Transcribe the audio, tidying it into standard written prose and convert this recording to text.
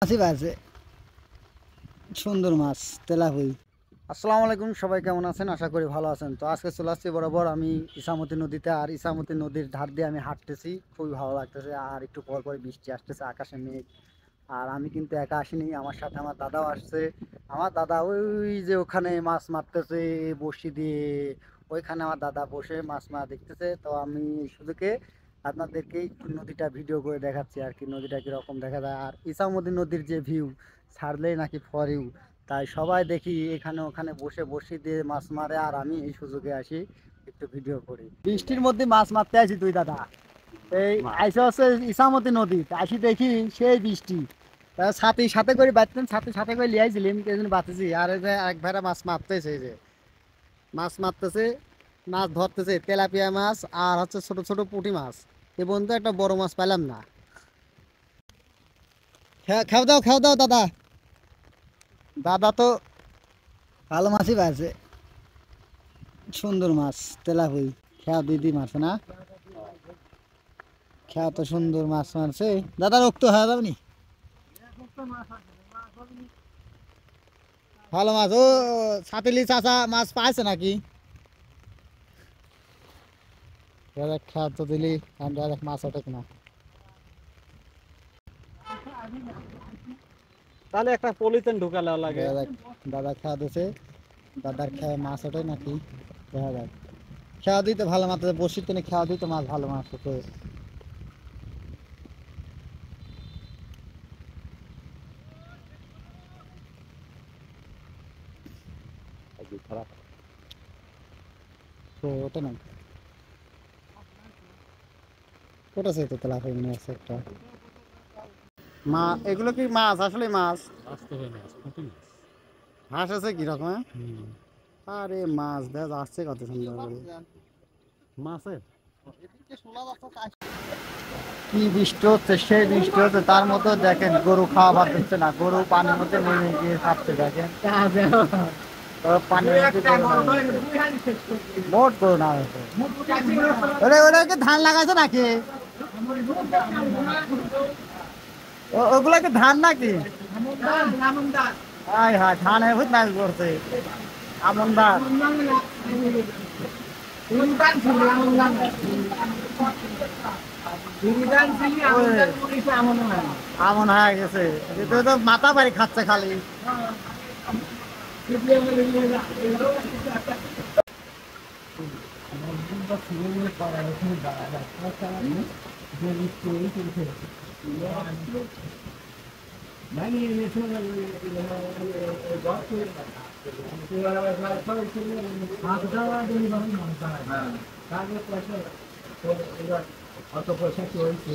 মাছই বাজে, সুন্দর মাছ তেলাপুই। আসসালামু আলাইকুম, সবাই কেমন আছেন? আশা করি ভালো আছেন। তো আজকে চলে আসছি বরাবর আমি ইসামতি নদীতে। আর ইসামতি নদীর ধার দিয়ে আমি হাঁটতেছি, খুবই ভালো লাগতেছে। আর একটু পর পর বৃষ্টি আসতেছে, আকাশে মেঘ। আর আমি কিন্তু একা আসিনি, আমার সাথে আমার দাদাও আসছে। আমার দাদা ওই যে ওখানে মাছ মারতেছে বড়শি দিয়ে, ওইখানে আমার দাদা বসে মাছ মারা দেখতেছে। তো আমি এই সুযোগে আপনাদেরকে একটু নদীটা ভিডিও করে দেখাচ্ছি আর কি, নদীটা কিরকম দেখা যায়। আর ইসামতি নদীর যে ভিউ, ছাড়লেই নাকি ফর ইউ। তাই সবাই দেখি এখানে ওখানে বসে বড়শি দিয়ে মাছ মারে, আর আমি এই সুযোগে আসি একটু ভিডিও করি। বৃষ্টির মধ্যে মাছ মারতে আসি তুই দাদা, এই আইসা হচ্ছে ইসামতি নদী। আসি দেখি সেই বৃষ্টি, সাথে সাথে করে বাঁচতেন, সাথে সাথে করে লিয়াইছিলাম এই জন্য বাঁচেছি। আর এই যে এক ভাইরা মাছ মারতেছে, এই যে মাছ মারতেছে, মাছ ধরতেছে তেলাপিয়া মাছ আর হচ্ছে ছোট ছোট পুঁটি মাছ। এ পর্যন্ত একটা বড় মাছ পেলাম না। খাও দাও খাও দাও দাদা। দাদা তো ভালো মাছই পাইছে, সুন্দর মাছ তেলাপুই। খেয়া দিদি মারছে না, খেয়া তো সুন্দর মাছ মারছে। দাদা রক্ত হয়ে যাবে নি, ভালো মাছ। ও সাতিলি চাচা মাছ পাইছে নাকি? খেয়া তো দিলি মাছ ওঠে না। তাহলে একটা পলিথিন ঢুকালে লাগে। দাদা খেয়া দিছে, দাদার খেয়ে মাছ ওঠে নাকি দেখা যাক। খেয়া দিতে ভালো মাছ, বসির টেনে খেয়া দিতে মাছ ভালো মাছ ওঠে। তো ওঠে না, ওঠেছে তো তেলাপিয়া মনে আছে একটা। মা এগুলো কি মাছ? আসলে মাছ হাঁস আছে কিরকম? আরে মাছ দেখা যাচ্ছে কত সুন্দর করে মাছের। কি বৃষ্টি হচ্ছে, সেই বৃষ্টি হচ্ছে, তার মধ্যে দেখেন গরু খাওয়া ভাত দিচ্ছে না, গরু পানির মধ্যে নেমে গিয়ে খাচ্ছে। দেখেন পানির মোট গরু না হয়েছে। ওটা কি ধান লাগাইছে নাকি? ওগুলা কি ধান নাকি? হায় হায়, ধান বহুত মাছ করছে। আমন ধান, আমন হয়ে গেছে। এটা তো মাথা বাড়ি খাচ্ছে খালি। অত পয়সা কি হয়েছে?